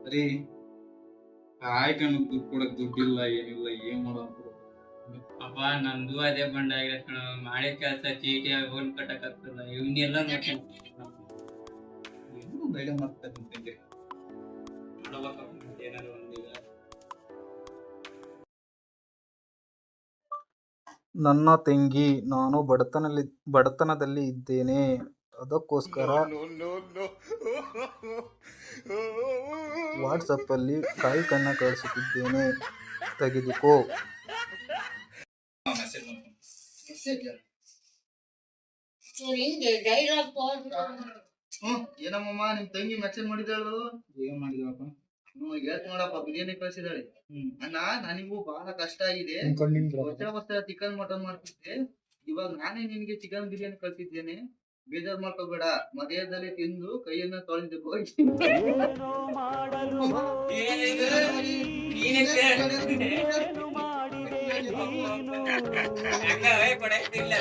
ಅರೆ ಆಯ್ಕಣ್ಣ ದುಡ್ಡು ಕೊಡಕ್ ದುಡ್ಡಿಲ್ಲ ಏನಿಲ್ಲ ಏನ್ ಮಾಡೋದು. ಅಪ್ಪ ನಮ್ದು ಅದೇ ಬಂಡ ಆಗಿರತ್ ಕಣ. ಮಾಡಿ ಕೆಲ್ಸ ಚೀಟಿ ಹೋಲ್ ಕಟ್ಟಕ್ ಆಗ್ತದ ಇವನ್ನೆಲ್ಲ ಏನು ಧೈರ್ಯ ಮಾಡ್ತಾರೆ ನಿಂಗೆ. ಏನಾದ್ರು ಒಂದೀಗ ನನ್ನ ತಂಗಿ, ನಾನು ಬಡತನದಲ್ಲಿ ಇದ್ದೇನೆ. ಅದಕ್ಕೋಸ್ಕರ ವಾಟ್ಸಪ್ಪಲ್ಲಿ ಕಾಯಿಕನ್ನ ಕಳಿಸುತ್ತಿದ್ದೇನೆ, ತೆಗೆದುಕೋ. ಏನಮ್ಮಮ್ಮ ನಿಮ್ ತಂಗಿ ಮೆಸೇಜ್ ಮಾಡಿದಾಳು? ಏನ್ ಮಾಡಿದವಪ್ಪ? ಹೇಳ್ತ ನೋಡಪ್ಪ, ಬಿರಿಯಾನಿ ಕಳ್ಸಿದಾಳೆ. ಅಣ್ಣ ನನಗೂ ಬಹಳ ಕಷ್ಟ ಆಗಿದೆ. ಹೊಸ ಚಿಕನ್ ಮಟನ್ ಮಾಡ್ತಿದ್ದೆ, ಇವಾಗ ನಾನೇ ನಿನ್ಗೆ ಚಿಕನ್ ಬಿರಿಯಾನಿ ಕಳ್ಸಿದ್ದೇನೆ. ಬೇಜಾರ್ ಮಾಡ್ಕೋಬೇಡ, ಮರ್ಯಾದದಲ್ಲಿ ತಿಂದು ಕೈಯನ್ನ ತೊಳೆದು ಹೋಗಿ. ಹೆಂಗ ಕೊಡಕ್ತಿಲ್ಲ